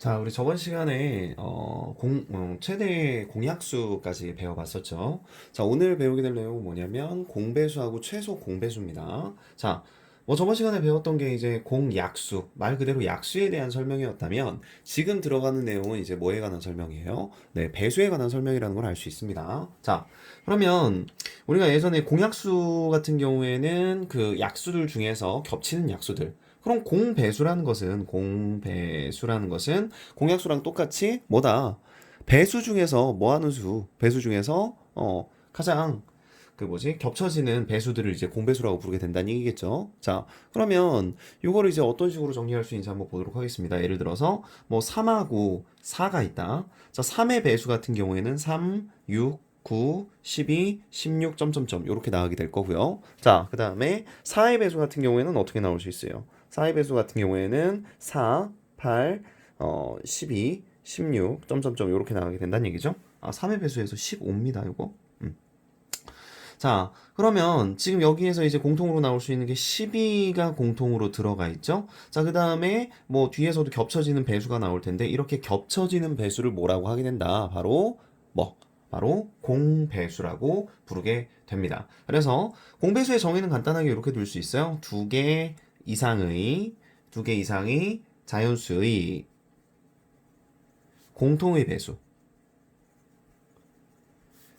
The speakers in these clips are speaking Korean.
자, 우리 저번 시간에 최대 공약수까지 배워봤었죠. 자, 오늘 배우게 될 내용은 뭐냐면 공배수하고 최소 공배수입니다. 자, 뭐 저번 시간에 배웠던 게 이제 공약수, 말 그대로 약수에 대한 설명이었다면 지금 들어가는 내용은 이제 뭐에 관한 설명이에요? 네, 배수에 관한 설명이라는 걸 알 수 있습니다. 자, 그러면 우리가 예전에 공약수 같은 경우에는 그 약수들 중에서 겹치는 약수들, 그럼 공배수라는 것은 공약수랑 똑같이 뭐다? 배수 중에서 뭐 하는 수? 배수 중에서 가장 그 뭐지? 겹쳐지는 배수들을 이제 공배수라고 부르게 된다는 얘기겠죠. 자, 그러면 이거를 이제 어떤 식으로 정리할 수 있는지 한번 보도록 하겠습니다. 예를 들어서 뭐 3하고 4가 있다. 자, 3의 배수 같은 경우에는 3, 6, 9, 12, 16, 점점점 이렇게 나오게 될 거고요. 자, 그다음에 4의 배수 같은 경우에는 어떻게 나올 수 있어요? 4의 배수 같은 경우에는 4, 8, 12, 16, 점점점 이렇게 나가게 된다는 얘기죠. 아, 3의 배수에서 15입니다, 이거. 자, 그러면 지금 여기에서 이제 공통으로 나올 수 있는 게 12가 공통으로 들어가 있죠? 자, 그 다음에 뭐 뒤에서도 겹쳐지는 배수가 나올 텐데 이렇게 겹쳐지는 배수를 뭐라고 하게 된다? 바로 공배수라고 부르게 됩니다. 그래서 공배수의 정의는 간단하게 이렇게 둘 수 있어요. 두 개 이상의 자연수의 공통의 배수.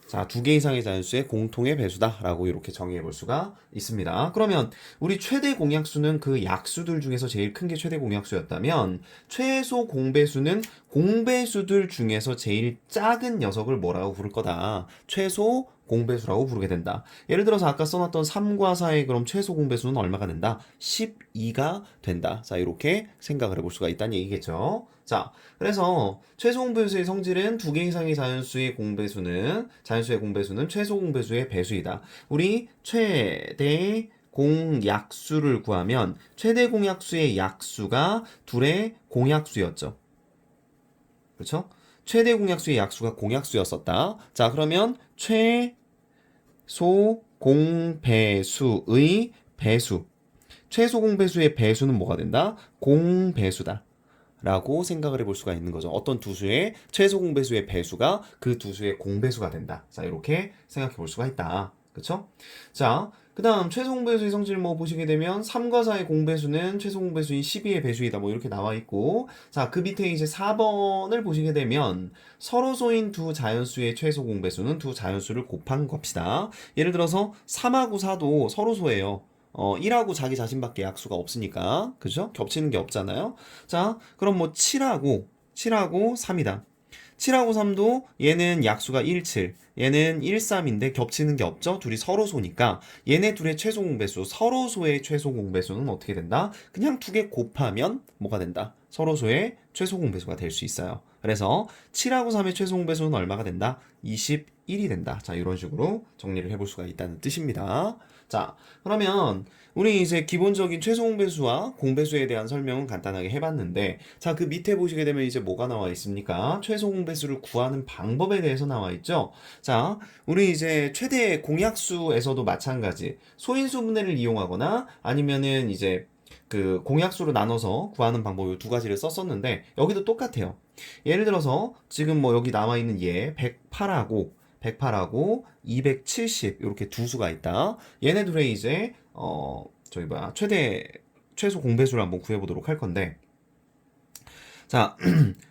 자, 두 개 이상의 자연수의 공통의 배수다라고 이렇게 정의해 볼 수가 있습니다. 그러면 우리 최대 공약수는 그 약수들 중에서 제일 큰 게 최대 공약수였다면 최소 공배수는 공배수들 중에서 제일 작은 녀석을 뭐라고 부를 거다? 최소 공배수라고 부르게 된다. 예를 들어서 아까 써놨던 3과 4의 그럼 최소 공배수는 얼마가 된다? 12가 된다. 자, 이렇게 생각을 해볼 수가 있다는 얘기겠죠. 자, 그래서 최소 공배수의 성질은 두 개 이상의 자연수의 공배수는 최소 공배수의 배수이다. 우리 최대 공약수를 구하면 최대 공약수의 약수가 둘의 공약수였죠. 그렇죠? 최대 공약수의 약수가 공약수였었다. 자, 그러면 최소 공배수의 배수. 최소 공배수의 배수는 뭐가 된다? 공배수다. 라고 생각을 해볼 수가 있는 거죠. 어떤 두 수의 최소 공배수의 배수가 그 두 수의 공배수가 된다. 자, 이렇게 생각해 볼 수가 있다. 그쵸? 자, 그 다음 최소 공배수의 성질을 뭐 보시게 되면 3과 4의 공배수는 최소 공배수인 12의 배수이다. 뭐 이렇게 나와 있고, 자, 그 밑에 이제 4번을 보시게 되면 서로소인 두 자연수의 최소 공배수는 두 자연수를 곱한 값이다. 예를 들어서 3하고 4도 서로소예요. 1하고 자기 자신밖에 약수가 없으니까. 그죠? 겹치는 게 없잖아요. 자, 그럼 뭐 7하고 3이다. 7하고 3도 얘는 약수가 1, 7, 얘는 1, 3인데 겹치는 게 없죠? 둘이 서로소니까 얘네 둘의 최소 공배수, 서로소의 최소 공배수는 어떻게 된다? 그냥 두 개 곱하면 뭐가 된다? 서로소의 최소 공배수가 될 수 있어요. 그래서 7하고 3의 최소 공배수는 얼마가 된다? 21이 된다. 자, 이런 식으로 정리를 해볼 수가 있다는 뜻입니다. 자, 그러면 우리 이제 기본적인 최소 공배수와 공배수에 대한 설명은 간단하게 해봤는데, 자, 그 밑에 보시게 되면 이제 뭐가 나와 있습니까? 최소 공배수를 구하는 방법에 대해서 나와 있죠? 자, 우리 이제 최대 공약수에서도 마찬가지, 소인수 분해를 이용하거나 아니면은 이제 그 공약수로 나눠서 구하는 방법 이 두 가지를 썼었는데, 여기도 똑같아요. 예를 들어서 지금 뭐 여기 나와 있는 얘 108하고 270 이렇게 두 수가 있다. 얘네 둘의 이제 최소 공배수를 한번 구해보도록 할 건데, 자,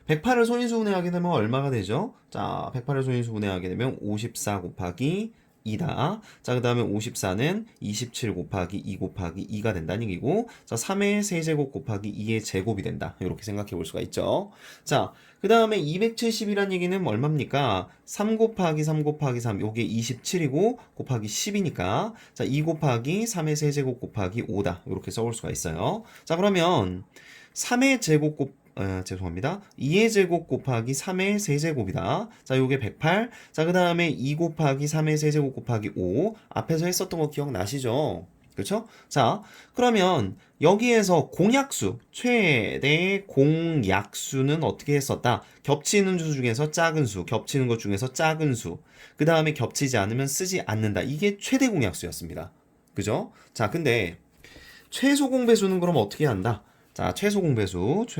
108을 소인수 분해하게 되면 얼마가 되죠? 자, 108을 소인수 분해하게 되면 54 곱하기 2다. 자, 그 다음에 54는 27 곱하기 2 곱하기 2가 된다는 얘기고, 자, 3의 세제곱 곱하기 2의 제곱이 된다. 이렇게 생각해 볼 수가 있죠. 자, 그 다음에 270이란 얘기는 얼마입니까? 3 곱하기 3 곱하기 3, 요게 27이고, 곱하기 10이니까, 자, 2 곱하기 3의 세제곱 곱하기 5다. 이렇게 써볼 수가 있어요. 자, 그러면 3의 제곱 죄송합니다. 2의 제곱 곱하기 3의 세제곱이다. 자, 요게 108. 자, 그 다음에 2 곱하기 3의 세제곱 곱하기 5. 앞에서 했었던 거 기억나시죠? 그쵸? 자, 그러면 여기에서 공약수, 최대 공약수는 어떻게 했었다? 겹치는 수 중에서 작은 수, 겹치는 것 중에서 작은 수. 그 다음에 겹치지 않으면 쓰지 않는다. 이게 최대 공약수였습니다. 그죠? 자, 근데 최소 공배수는 그럼 어떻게 한다? 자, 최소 공배수는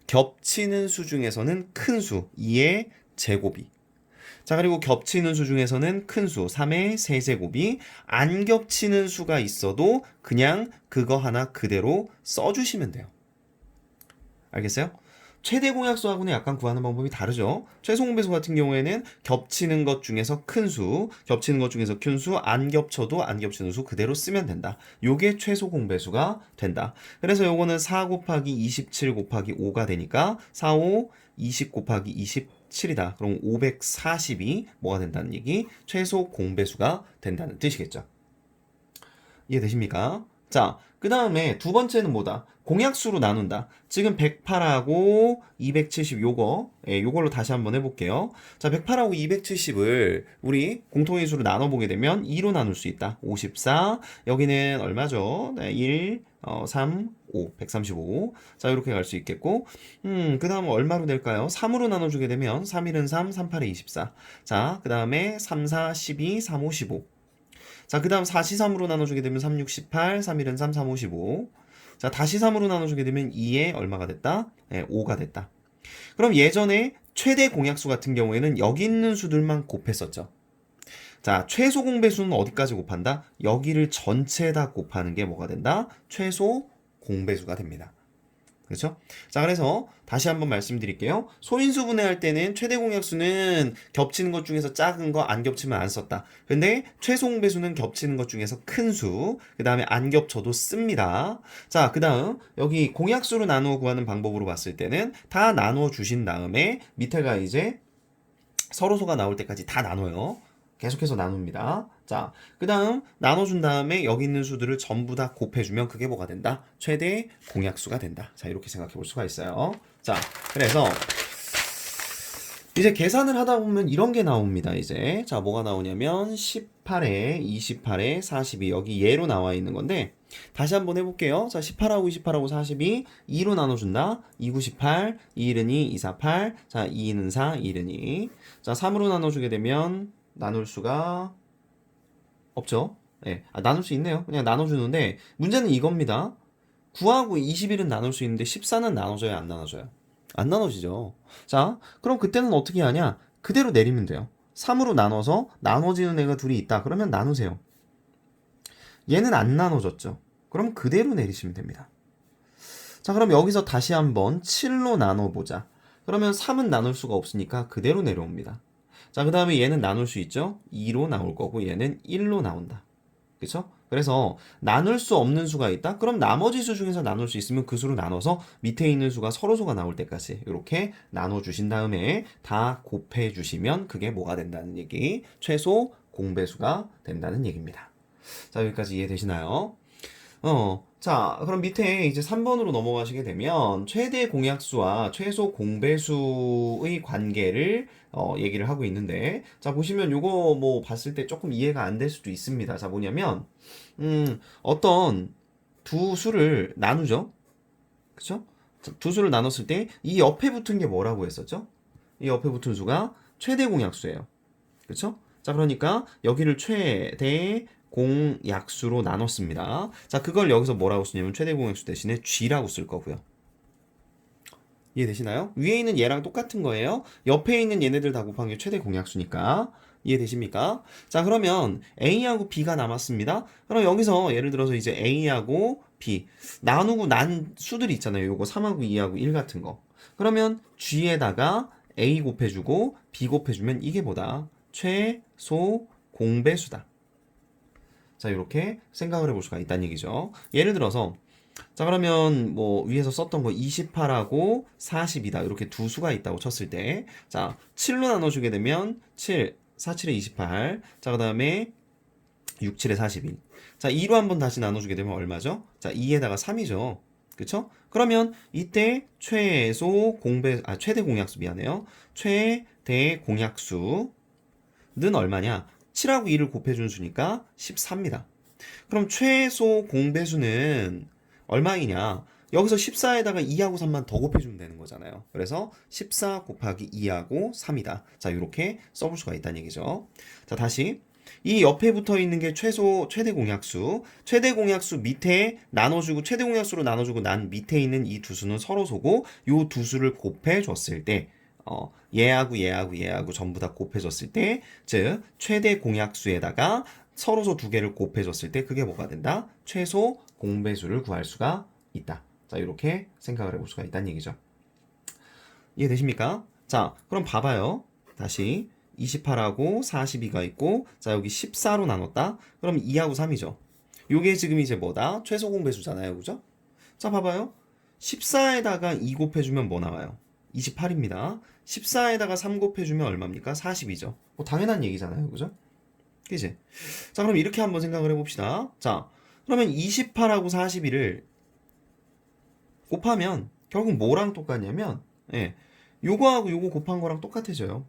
겹치는 수 중에서는 큰 수, 2의 제곱이. 자, 그리고 겹치는 수 중에서는 큰 수, 3의 세제곱이. 안 겹치는 수가 있어도 그냥 그거 하나 그대로 써주시면 돼요. 알겠어요? 최대 공약수하고는 약간 구하는 방법이 다르죠. 최소 공배수 같은 경우에는 겹치는 것 중에서 큰 수, 겹치는 것 중에서 큰 수, 안 겹쳐도 안 겹치는 수 그대로 쓰면 된다. 요게 최소 공배수가 된다. 그래서 요거는 4 곱하기 27 곱하기 5가 되니까 4, 5, 20 곱하기 27이다. 그럼 540이 뭐가 된다는 얘기? 최소 공배수가 된다는 뜻이겠죠. 이해되십니까? 자, 그 다음에 두 번째는 뭐다? 공약수로 나눈다. 지금 108하고 270 요걸로 다시 한번 해볼게요. 자, 108하고 270을 우리 공통인수로 나눠보게 되면 2로 나눌 수 있다. 54, 여기는 얼마죠? 네, 1, 3, 5, 135. 자, 이렇게 갈 수 있겠고, 그 다음 얼마로 될까요? 3으로 나눠주게 되면 3, 1은 3, 3, 8에 24. 자, 그 다음에 3, 4, 12, 3, 5, 15. 자, 그 다음 4시3으로 나눠주게 되면 3, 6, 18, 3, 1은 3, 3, 5, 15. 자, 다시 3으로 나눠주게 되면 2에 얼마가 됐다? 네, 5가 됐다. 그럼 예전에 최대 공약수 같은 경우에는 여기 있는 수들만 곱했었죠. 자, 최소 공배수는 어디까지 곱한다? 여기를 전체 다 곱하는 게 뭐가 된다? 최소 공배수가 됩니다. 그렇죠? 자, 그래서 다시 한번 말씀드릴게요. 소인수 분해할 때는 최대 공약수는 겹치는 것 중에서 작은 거 안 겹치면 안 썼다. 근데 최소 공배수는 겹치는 것 중에서 큰 수, 그 다음에 안 겹쳐도 씁니다. 자, 그 다음 여기 공약수로 나누어 구하는 방법으로 봤을 때는 다 나누어 주신 다음에 밑에가 이제 서로소가 나올 때까지 다 나눠요. 계속해서 나눕니다. 자, 그 다음 나눠준 다음에 여기 있는 수들을 전부 다 곱해주면 그게 뭐가 된다? 최대 공약수가 된다. 자, 이렇게 생각해 볼 수가 있어요. 자, 그래서 이제 계산을 하다 보면 이런 게 나옵니다. 이제 자, 뭐가 나오냐면 18에 28에 42 여기 예로 나와 있는 건데 다시 한번 해볼게요. 자, 18하고 28하고 42 2로 나눠준다. 2, 9, 18 2, 1은 2, 2, 4, 8 자, 2, 2는 4, 2, 1은 2 자, 3으로 나눠주게 되면 나눌 수가 없죠. 네. 나눌 수 있네요. 그냥 나눠주는데 문제는 이겁니다. 9하고 21은 나눌 수 있는데 14는 나눠져요, 안 나눠져요? 안 나눠지죠. 자, 그럼 그때는 어떻게 하냐? 그대로 내리면 돼요. 3으로 나눠서 나눠지는 애가 둘이 있다. 그러면 나누세요. 얘는 안 나눠졌죠. 그럼 그대로 내리시면 됩니다. 자, 그럼 여기서 다시 한번 7로 나눠보자. 그러면 3은 나눌 수가 없으니까 그대로 내려옵니다. 자, 그 다음에 얘는 나눌 수 있죠? 2로 나올 거고 얘는 1로 나온다. 그쵸? 그래서 나눌 수 없는 수가 있다? 그럼 나머지 수 중에서 나눌 수 있으면 그 수로 나눠서 밑에 있는 수가 서로소가 나올 때까지 이렇게 나눠주신 다음에 다 곱해주시면 그게 뭐가 된다는 얘기? 최소 공배수가 된다는 얘기입니다. 자, 여기까지 이해되시나요? 자, 그럼 밑에 이제 3번으로 넘어가시게 되면 최대 공약수와 최소 공배수의 관계를 얘기를 하고 있는데, 자, 보시면 요거 뭐 봤을 때 조금 이해가 안 될 수도 있습니다. 자, 뭐냐면, 어떤 두 수를 나누죠? 그쵸? 두 수를 나눴을 때 이 옆에 붙은 게 뭐라고 했었죠? 이 옆에 붙은 수가 최대 공약수예요. 그쵸? 자, 그러니까 여기를 최대 공약수로 나눴습니다. 자, 그걸 여기서 뭐라고 쓰냐면 최대 공약수 대신에 G라고 쓸 거고요. 이해되시나요? 위에 있는 얘랑 똑같은 거예요. 옆에 있는 얘네들 다 곱한 게 최대 공약수니까. 이해되십니까? 자, 그러면 A하고 B가 남았습니다. 그럼 여기서 예를 들어서 이제 A하고 B 나누고 난 수들이 있잖아요. 요거 3하고 2하고 1 같은 거. 그러면 G에다가 A 곱해주고 B 곱해주면 이게 뭐다? 최소 공배수다. 자, 이렇게 생각을 해볼 수가 있다는 얘기죠. 예를 들어서 자, 그러면 뭐 위에서 썼던 거 28하고 40이다. 이렇게 두 수가 있다고 쳤을 때 자, 7로 나눠주게 되면 7, 4, 7에 28. 자, 그 다음에 6, 7에 42. 자, 2로 한번 다시 나눠주게 되면 얼마죠? 자, 2에다가 3이죠. 그쵸? 그러면 이때 최대 공약수 미안해요. 최대 공약수는 얼마냐? 7하고 2를 곱해준 수니까 14입니다. 그럼 최소 공배수는 얼마이냐? 여기서 14에다가 2하고 3만 더 곱해주면 되는 거잖아요. 그래서 14 곱하기 2하고 3이다. 자, 이렇게 써볼 수가 있다는 얘기죠. 자, 다시. 이 옆에 붙어 있는 게 최대 공약수. 최대 공약수 밑에 나눠주고, 최대 공약수로 나눠주고 난 밑에 있는 이 두 수는 서로소고, 요 두 수를 곱해줬을 때, 얘하고 전부 다 곱해줬을 때, 즉, 최대 공약수에다가 서로소 두 개를 곱해줬을 때, 그게 뭐가 된다? 최소 공배수를 구할 수가 있다. 자, 이렇게 생각을 해볼 수가 있다는 얘기죠. 이해되십니까? 자, 그럼 봐봐요. 다시 28하고 42가 있고, 자, 여기 14로 나눴다. 그럼 2하고 3이죠. 요게 지금 이제 뭐다? 최소 공배수잖아요. 그죠? 자, 봐봐요. 14에다가 2 곱해주면 뭐 나와요? 28입니다. 14에다가 3 곱해주면 얼마입니까? 40이죠. 뭐 당연한 얘기잖아요. 그죠? 그지? 자, 그럼 이렇게 한번 생각을 해봅시다. 자, 그러면 28하고 42를 곱하면 결국 뭐랑 똑같냐면, 예, 요거하고 요거 곱한 거랑 똑같아져요.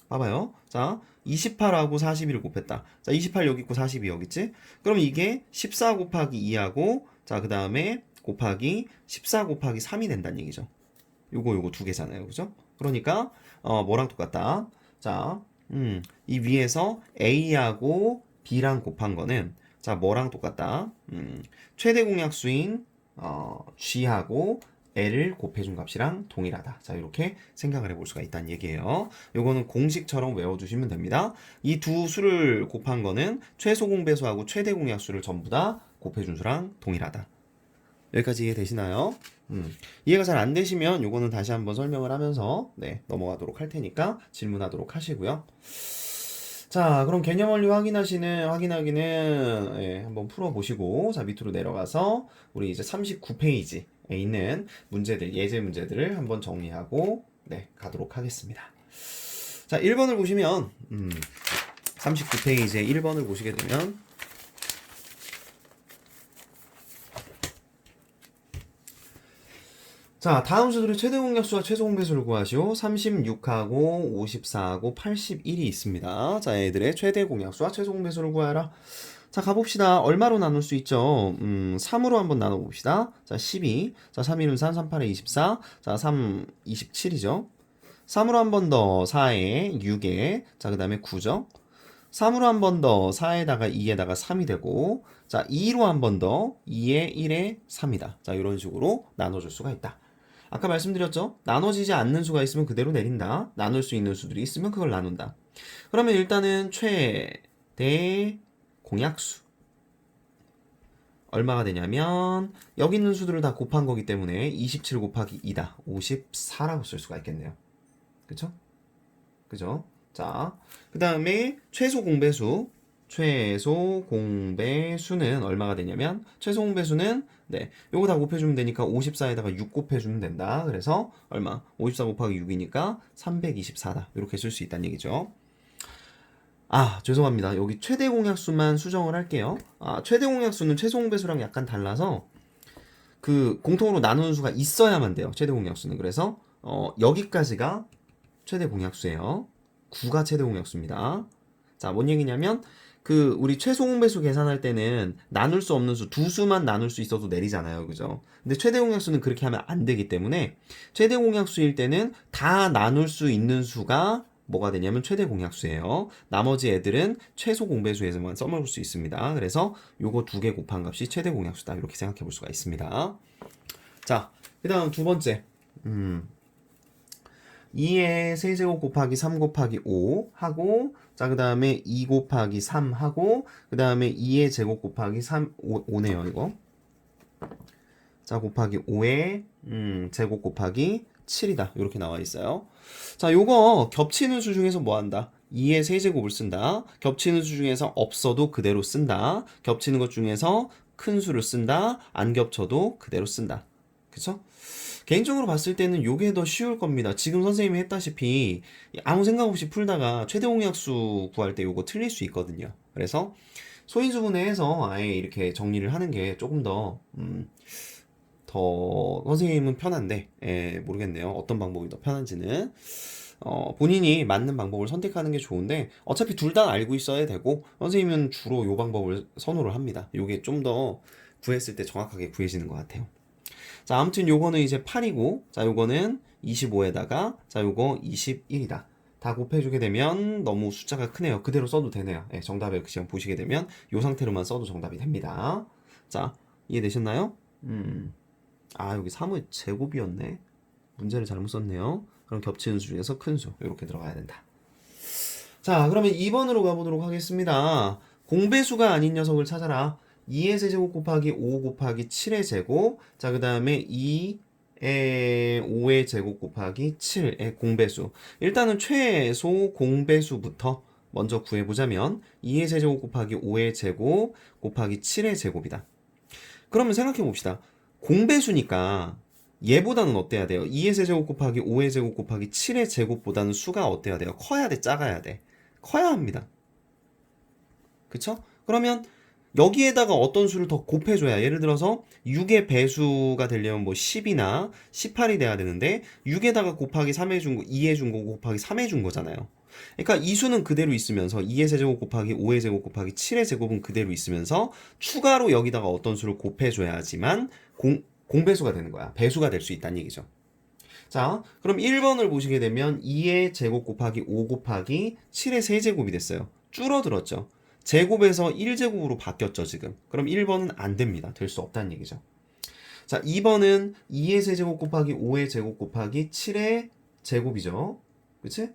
봐봐요. 자, 28하고 41을 곱했다. 자, 28 여기 있고 42 여기 있지? 그럼 이게 14 곱하기 2하고, 자, 그 다음에 곱하기 14 곱하기 3이 된다는 얘기죠. 요거 두 개잖아요. 그죠? 그러니까, 뭐랑 똑같다? 자, 이 위에서 A하고 B랑 곱한 거는, 자, 뭐랑 똑같다? 최대 공약수인, G하고 L을 곱해준 값이랑 동일하다. 자, 이렇게 생각을 해볼 수가 있다는 얘기예요. 요거는 공식처럼 외워주시면 됩니다. 이 두 수를 곱한 거는 최소 공배수하고 최대 공약수를 전부 다 곱해준 수랑 동일하다. 여기까지 이해되시나요? 이해가 잘 안 되시면 요거는 다시 한번 설명을 하면서 네, 넘어가도록 할 테니까 질문하도록 하시고요. 자, 그럼 개념 원리 확인하기는 예, 한번 풀어보시고 자, 밑으로 내려가서 우리 이제 39페이지에 있는 문제들, 예제 문제들을 한번 정리하고 네, 가도록 하겠습니다. 자, 1번을 보시면 39페이지에 1번을 보시게 되면 자, 다음 수들의 최대 공약수와 최소 공배수를 구하시오. 36하고 54하고 81이 있습니다. 자, 얘들의 최대 공약수와 최소 공배수를 구하라. 자, 가봅시다. 얼마로 나눌 수 있죠? 3으로 한번 나눠봅시다. 자, 12. 자, 3, 1은 3, 3, 8에 24. 자, 3, 27이죠. 3으로 한 번 더 4에 6에, 자, 그 다음에 9죠. 3으로 한 번 더 4에다가 2에다가 3이 되고, 자, 2로 한 번 더 2에 1에 3이다. 자, 이런 식으로 나눠줄 수가 있다. 아까 말씀드렸죠? 나눠지지 않는 수가 있으면 그대로 내린다. 나눌 수 있는 수들이 있으면 그걸 나눈다. 그러면 일단은 최대 공약수. 얼마가 되냐면 여기 있는 수들을 다 곱한 거기 때문에 27 곱하기 2다. 54라고 쓸 수가 있겠네요. 그쵸? 그죠? 자, 그 다음에 최소 공배수. 최소 공배수는 얼마가 되냐면 최소 공배수는 네, 요거 다 곱해주면 되니까 54에다가 6 곱해주면 된다. 그래서 얼마? 54 곱하기 6이니까 324다. 이렇게 쓸 수 있다는 얘기죠. 아, 죄송합니다. 여기 최대 공약수만 수정을 할게요. 아, 최대 공약수는 최소 공배수랑 약간 달라서 그 공통으로 나누는 수가 있어야만 돼요. 최대 공약수는. 그래서 여기까지가 최대 공약수예요. 9가 최대 공약수입니다. 자, 뭔 얘기냐면 그 우리 최소 공배수 계산할 때는 나눌 수 없는 수 두 수만 나눌 수 있어도 내리잖아요. 그죠? 근데 최대 공약수는 그렇게 하면 안 되기 때문에 최대 공약수일 때는 다 나눌 수 있는 수가 뭐가 되냐면 최대 공약수예요. 나머지 애들은 최소 공배수에서만 써먹을 수 있습니다. 그래서 요거 두 개 곱한 값이 최대 공약수다. 이렇게 생각해 볼 수가 있습니다. 자, 그 다음 두 번째 2의 세제곱 곱하기 3 곱하기 5 하고 자, 그 다음에 2 곱하기 3 하고 그 다음에 2의 제곱 곱하기 3, 5네요 이거. 자, 곱하기 5의 제곱 곱하기 7이다. 이렇게 나와 있어요. 자, 요거 겹치는 수 중에서 뭐 한다? 2의 세제곱을 쓴다. 겹치는 수 중에서 없어도 그대로 쓴다. 겹치는 것 중에서 큰 수를 쓴다. 안 겹쳐도 그대로 쓴다. 그쵸? 개인적으로 봤을 때는 요게 더 쉬울 겁니다. 지금 선생님이 했다시피 아무 생각 없이 풀다가 최대 공약수 구할 때 요거 틀릴 수 있거든요. 그래서 소인수분해해서 아예 이렇게 정리를 하는 게 조금 더 선생님은 편한데 모르겠네요. 어떤 방법이 더 편한지는 본인이 맞는 방법을 선택하는 게 좋은데 어차피 둘 다 알고 있어야 되고 선생님은 주로 요 방법을 선호를 합니다. 요게 좀 더 구했을 때 정확하게 구해지는 것 같아요. 자, 아무튼 요거는 이제 8이고 자, 요거는 25에다가 자, 요거 21이다. 다 곱해주게 되면 너무 숫자가 크네요. 그대로 써도 되네요. 예, 정답을 그냥 보시게 되면 이 상태로만 써도 정답이 됩니다. 자, 이해되셨나요? 여기 3의 제곱이었네. 문제를 잘못 썼네요. 그럼 겹치는 수 중에서 큰 수 이렇게 들어가야 된다. 자, 그러면 2번으로 가보도록 하겠습니다. 공배수가 아닌 녀석을 찾아라. 2의 세제곱 곱하기 5 곱하기 7의 제곱. 자, 그 다음에 2의 5의 제곱 곱하기 7의 공배수. 일단은 최소 공배수부터 먼저 구해보자면 2의 세제곱 곱하기 5의 제곱 곱하기 7의 제곱이다. 그러면 생각해 봅시다. 공배수니까 얘보다는 어때야 돼요? 2의 세제곱 곱하기 5의 제곱 곱하기 7의 제곱보다는 수가 어때야 돼요? 커야 돼, 작아야 돼? 커야 합니다. 그쵸? 그러면 여기에다가 어떤 수를 더 곱해줘야, 예를 들어서 6의 배수가 되려면 뭐 10이나 18이 돼야 되는데 6에다가 곱하기 3해 준 거, 2해 준 거 곱하기 3해 준 거잖아요. 그러니까 이 수는 그대로 있으면서 2의 세제곱 곱하기 5의 제곱 곱하기 7의 제곱은 그대로 있으면서 추가로 여기다가 어떤 수를 곱해줘야지만 공배수가 되는 거야. 배수가 될 수 있다는 얘기죠. 자, 그럼 1번을 보시게 되면 2의 제곱 곱하기 5 곱하기 7의 세제곱이 됐어요. 줄어들었죠. 제곱에서 1제곱으로 바뀌었죠, 지금. 그럼 1번은 안 됩니다. 될 수 없다는 얘기죠. 자, 2번은 2의 세제곱 곱하기 5의 제곱 곱하기 7의 제곱이죠. 그치?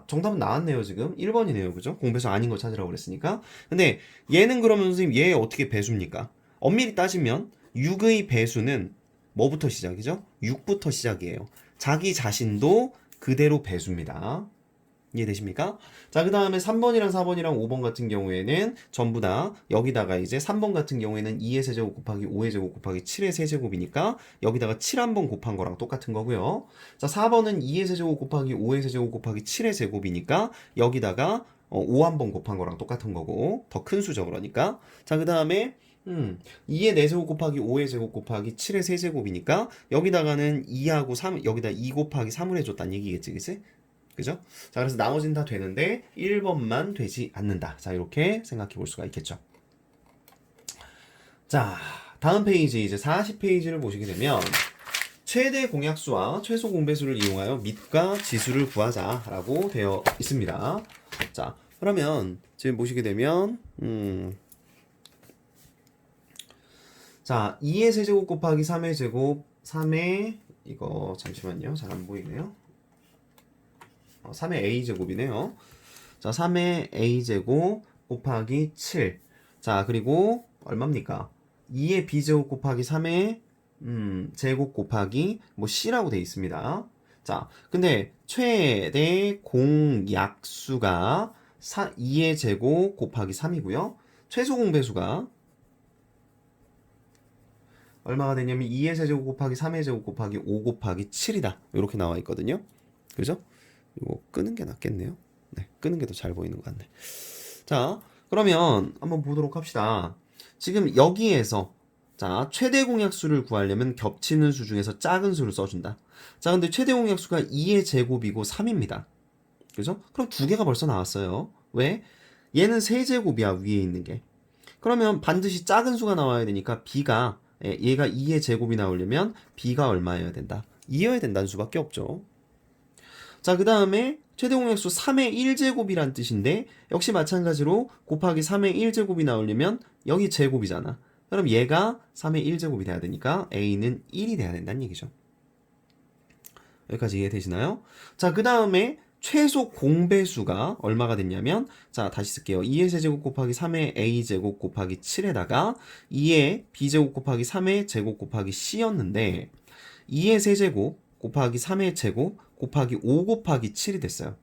정답은 나왔네요, 지금. 1번이네요, 그죠? 공배수 아닌 거 찾으라고 그랬으니까. 근데 얘는 그러면 선생님, 얘 어떻게 배수입니까? 엄밀히 따지면 6의 배수는 뭐부터 시작이죠? 6부터 시작이에요. 자기 자신도 그대로 배수입니다. 이해되십니까? 자, 그 다음에 3번이랑 4번이랑 5번 같은 경우에는 전부 다 여기다가 이제 3번 같은 경우에는 2의 세제곱 곱하기 5의 제곱 곱하기 7의 세제곱이니까 여기다가 7 한 번 곱한 거랑 똑같은 거고요. 자, 4번은 2의 세제곱 곱하기 5의 세제곱 곱하기 7의 제곱이니까 여기다가 5 한 번 곱한 거랑 똑같은 거고 더 큰 수죠, 그러니까. 자, 그 다음에 2의 4제곱 곱하기 5의 제곱 곱하기 7의 세제곱이니까 여기다가는 2하고 3, 여기다 2 곱하기 3을 해줬다는 얘기겠지, 그치? 그죠? 자, 그래서 나머지는 다 되는데 1번만 되지 않는다. 자, 이렇게 생각해 볼 수가 있겠죠. 자, 다음 페이지 이제 40페이지를 보시게 되면 최대 공약수와 최소 공배수를 이용하여 밑과 지수를 구하자라고 되어 있습니다. 자, 그러면 지금 보시게 되면 자, 2의 세제곱 곱하기 3의 제곱 3의 이거 잠시만요. 잘 안 보이네요. 3의 a제곱이네요. 자, 3의 a제곱 곱하기 7. 자, 그리고 얼마입니까? 2의 b제곱 곱하기 3의 제곱 곱하기 뭐 c라고 돼 있습니다. 자, 근데 최대 공약수가 2의 제곱 곱하기 3이고요. 최소 공배수가 얼마가 되냐면 2의 세제곱 곱하기 3의 제곱 곱하기 5 곱하기 7이다. 이렇게 나와 있거든요. 그죠? 이거 끄는 게 낫겠네요. 네, 끄는 게 더 잘 보이는 것 같네. 자, 그러면 한번 보도록 합시다. 지금 여기에서 자, 최대 공약수를 구하려면 겹치는 수 중에서 작은 수를 써준다. 자, 근데 최대 공약수가 2의 제곱이고 3입니다. 그죠? 그럼 두 개가 벌써 나왔어요. 왜? 얘는 세제곱이야, 위에 있는 게. 그러면 반드시 작은 수가 나와야 되니까 b가 얘가 2의 제곱이 나오려면 b가 얼마여야 된다? 2여야 된다는 수밖에 없죠. 자, 그 다음에 최대 공약수 3의 1제곱이란 뜻인데 역시 마찬가지로 곱하기 3의 1제곱이 나오려면 여기 제곱이잖아. 그럼 얘가 3의 1제곱이 돼야 되니까 a는 1이 돼야 된다는 얘기죠. 여기까지 이해되시나요? 자, 그 다음에 최소 공배수가 얼마가 됐냐면 자, 다시 쓸게요. 2의 세제곱 곱하기 3의 a제곱 곱하기 7에다가 2의 b제곱 곱하기 3의 제곱 곱하기 c였는데 2의 세제곱 곱하기 3의 제곱 곱하기 5 곱하기 7이 됐어요.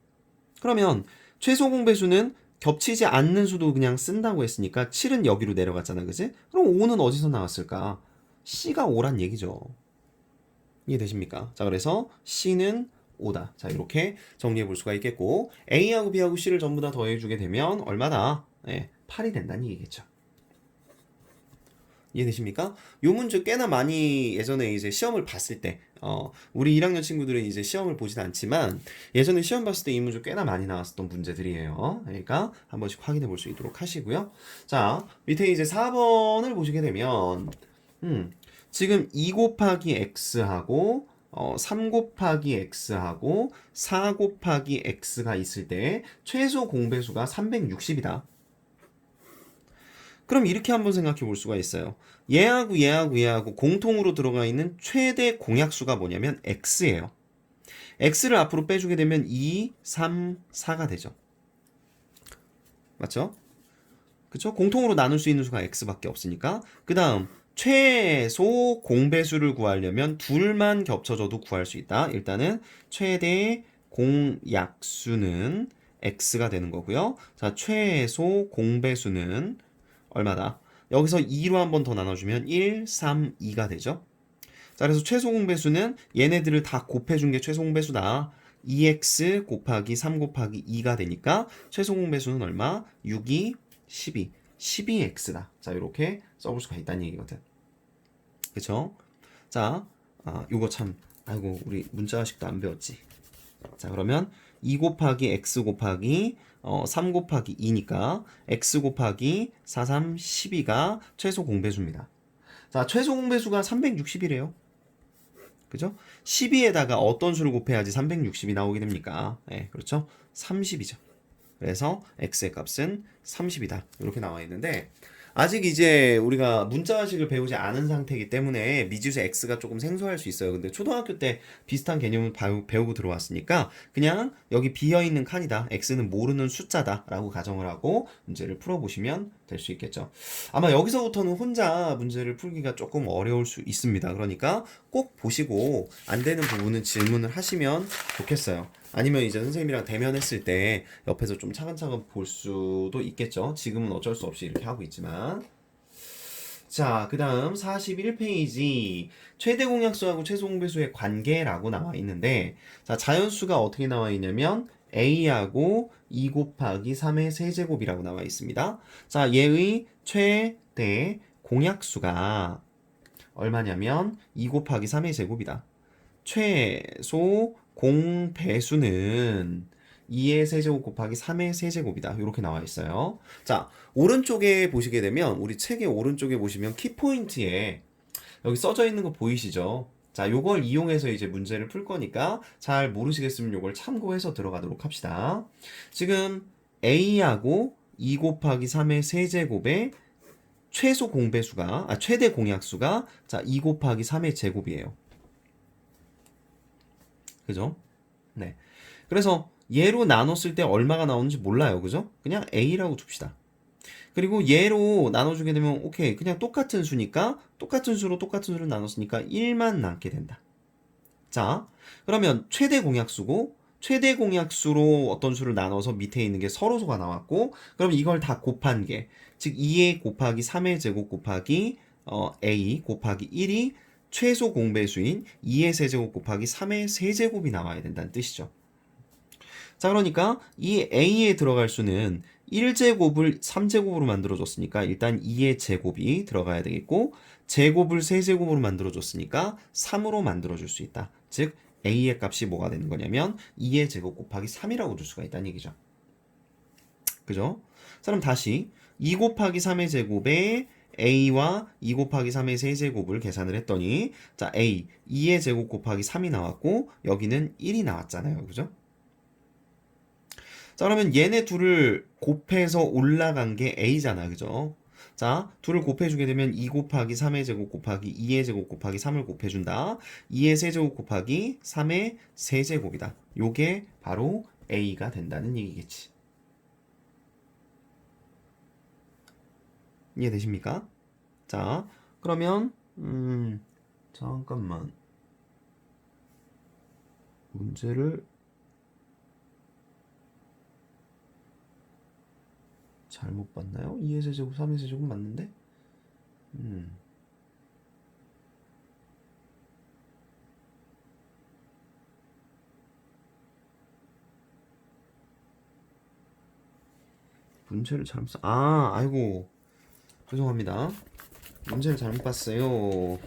그러면 최소 공배수는 겹치지 않는 수도 그냥 쓴다고 했으니까 7은 여기로 내려갔잖아, 그지? 그럼 5는 어디서 나왔을까? C가 5란 얘기죠. 이해되십니까? 자, 그래서 C는 5다. 자, 이렇게 정리해 볼 수가 있겠고 A하고 B하고 C를 전부 다 더해주게 되면 얼마다? 8이 된다는 얘기겠죠. 이해되십니까? 요 문제 꽤나 많이 예전에 이제 시험을 봤을 때 우리 1학년 친구들은 이제 시험을 보진 않지만 예전에 시험 봤을 때 이 문제 꽤나 많이 나왔었던 문제들이에요. 그러니까 한 번씩 확인해 볼 수 있도록 하시고요. 자, 밑에 이제 4번을 보시게 되면 지금 2 곱하기 x하고 3 곱하기 x하고 4 곱하기 x가 있을 때 최소 공배수가 360이다. 그럼 이렇게 한번 생각해 볼 수가 있어요. 얘하고 공통으로 들어가 있는 최대 공약수가 뭐냐면 x예요. x를 앞으로 빼주게 되면 2, 3, 4가 되죠. 맞죠? 그쵸? 공통으로 나눌 수 있는 수가 x밖에 없으니까. 그 다음 최소 공배수를 구하려면 둘만 겹쳐져도 구할 수 있다. 일단은 최대 공약수는 x가 되는 거고요. 자, 최소 공배수는 얼마다? 여기서 2로 한 번 더 나눠주면 1, 3, 2가 되죠. 자, 그래서 최소 공배수는 얘네들을 다 곱해준 게 최소 공배수다. 2x 곱하기 3 곱하기 2가 되니까 최소 공배수는 얼마? 6이 12. 12x다. 자, 이렇게 써볼 수가 있다는 얘기거든. 그쵸? 자, 요거 참, 아이고, 우리 문자식도 안 배웠지. 자, 그러면 2 곱하기 x 곱하기 3 곱하기 2니까 x 곱하기 4, 3, 12가 최소 공배수입니다. 자, 최소 공배수가 360이래요. 그죠? 12에다가 어떤 수를 곱해야지 360이 나오게 됩니까? 네, 그렇죠? 30이죠. 그래서 x의 값은 30이다. 이렇게 나와 있는데 아직 이제 우리가 문자식을 배우지 않은 상태이기 때문에 미지수 x가 조금 생소할 수 있어요. 근데 초등학교 때 비슷한 개념을 배우고 들어왔으니까 그냥 여기 비어있는 칸이다. x는 모르는 숫자다. 라고 가정을 하고 문제를 풀어보시면 될 수 있겠죠. 아마 여기서부터는 혼자 문제를 풀기가 조금 어려울 수 있습니다. 그러니까 꼭 보시고 안 되는 부분은 질문을 하시면 좋겠어요. 아니면 이제 선생님이랑 대면했을 때 옆에서 좀 차근차근 볼 수도 있겠죠. 지금은 어쩔 수 없이 이렇게 하고 있지만. 자, 그 다음 41페이지 최대 공약수하고 최소 공배수의 관계라고 나와 있는데 자, 자연수가 어떻게 나와 있냐면 a하고 2 곱하기 3의 세제곱이라고 나와 있습니다. 자, 얘의 최대 공약수가 얼마냐면 2 곱하기 3의 제곱이다. 최소 공배수는 2의 세제곱 곱하기 3의 세제곱이다. 이렇게 나와 있어요. 자, 오른쪽에 보시게 되면 우리 책의 오른쪽에 보시면 키포인트에 여기 써져 있는 거 보이시죠? 자, 요걸 이용해서 이제 문제를 풀 거니까 잘 모르시겠으면 요걸 참고해서 들어가도록 합시다. 지금 a하고 2 곱하기 3의 세제곱의 최소 공배수가 최대 공약수가 자, 2 곱하기 3의 제곱이에요. 그죠? 네. 그래서 얘로 나눴을 때 얼마가 나오는지 몰라요. 그죠? 그냥 a라고 둡시다. 그리고 얘로 나눠주게 되면 오케이. 그냥 똑같은 수니까 똑같은 수로 똑같은 수를 나눴으니까 1만 남게 된다. 자, 그러면 최대 공약수고 최대 공약수로 어떤 수를 나눠서 밑에 있는 게 서로소가 나왔고 그럼 이걸 다 곱한 게 즉 2의 곱하기 3의 제곱 곱하기 a 곱하기 1이 최소 공배수인 2의 세제곱 곱하기 3의 세제곱이 나와야 된다는 뜻이죠. 자, 그러니까 이 a에 들어갈 수는 1제곱을 3제곱으로 만들어줬으니까 일단 2의 제곱이 들어가야 되겠고 제곱을 세제곱으로 만들어줬으니까 3으로 만들어줄 수 있다. 즉 a의 값이 뭐가 되는 거냐면 2의 제곱 곱하기 3이라고 줄 수가 있다는 얘기죠. 그죠? 자, 그럼 다시 2 곱하기 3의 제곱에 a와 2 곱하기 3의 세제곱을 계산을 했더니 자, a 2의 제곱 곱하기 3이 나왔고 여기는 1이 나왔잖아요. 그죠? 자, 그러면 얘네 둘을 곱해서 올라간 게 a잖아. 그죠? 자, 둘을 곱해주게 되면 2 곱하기 3의 제곱 곱하기 2의 제곱 곱하기 3을 곱해준다. 2의 세제곱 곱하기 3의 세제곱이다. 요게 바로 a가 된다는 얘기겠지. 이해되십니까? 자, 그러면 잠깐만 문제를 잘못 봤나요? 2의 세제곱 3의 세제곱 맞는데? 문제를 잘못 아이고 죄송합니다. 문제를 잘못 봤어요.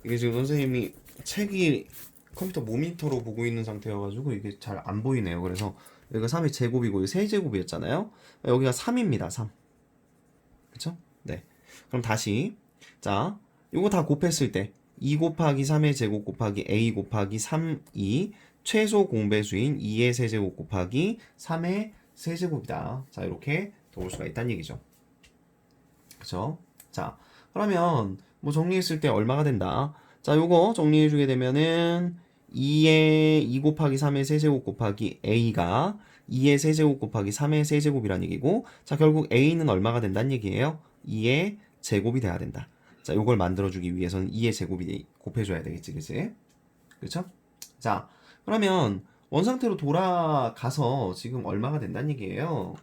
이게 지금 선생님이 책이 컴퓨터 모니터로 보고 있는 상태여가지고 이게 잘 안 보이네요. 그래서 여기가 3의 제곱이고 세제곱이었잖아요. 여기가 3입니다. 3. 그쵸? 네. 그럼 다시 자 요거 다 곱했을 때 2 곱하기 3의 제곱 곱하기 a 곱하기 3이 최소 공배수인 2의 세제곱 곱하기 3의 세제곱이다. 자, 이렇게 도울 수가 있다는 얘기죠. 그쵸? 자, 그러면 뭐 정리했을 때 얼마가 된다? 자, 요거 정리해주게 되면은 2 곱하기 3의 세제곱 곱하기 a가 2의 세제곱 곱하기 3의 세제곱이란 얘기고, 자, 결국 a는 얼마가 된다는 얘기예요? 2의 제곱이 돼야 된다. 자, 요걸 만들어주기 위해서는 2의 제곱이 곱해줘야 되겠지, 그치? 그쵸? 자, 그러면 원상태로 돌아가서 지금 얼마가 된다는 얘기예요?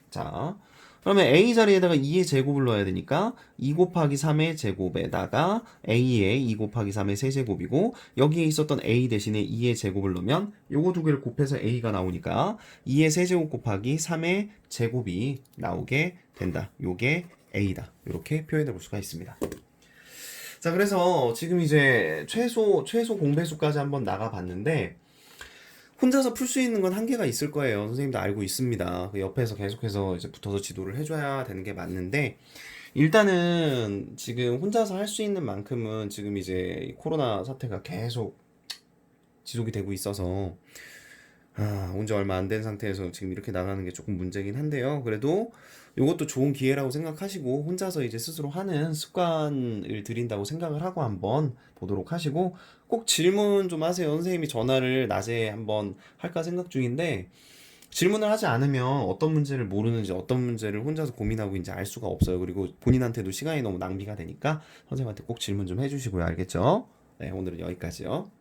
자, 그러면 a 자리에다가 2의 제곱을 넣어야 되니까 2 곱하기 3의 제곱에다가 a의 2 곱하기 3의 세제곱이고, 여기에 있었던 a 대신에 2의 제곱을 넣으면 요거 두 개를 곱해서 a가 나오니까 2의 세제곱 곱하기 3의 제곱이 나오게 된다. 요게 a다. 이렇게 표현해 볼 수가 있습니다. 자, 그래서 지금 이제 최소 공배수까지 한번 나가 봤는데, 혼자서 풀 수 있는 건 한계가 있을 거예요. 선생님도 알고 있습니다. 그 옆에서 계속해서 이제 붙어서 지도를 해줘야 되는 게 맞는데, 일단은 지금 혼자서 할 수 있는 만큼은 지금 이제 이 코로나 사태가 계속 지속이 되고 있어서, 온 지 얼마 안 된 상태에서 지금 이렇게 나가는 게 조금 문제긴 한데요. 그래도 이것도 좋은 기회라고 생각하시고 혼자서 이제 스스로 하는 습관을 들인다고 생각을 하고 한번 보도록 하시고, 꼭 질문 좀 하세요. 선생님이 전화를 낮에 한번 할까 생각 중인데, 질문을 하지 않으면 어떤 문제를 모르는지, 어떤 문제를 혼자서 고민하고 있는지 알 수가 없어요. 그리고 본인한테도 시간이 너무 낭비가 되니까 선생님한테 꼭 질문 좀 해주시고요. 알겠죠? 네, 오늘은 여기까지요.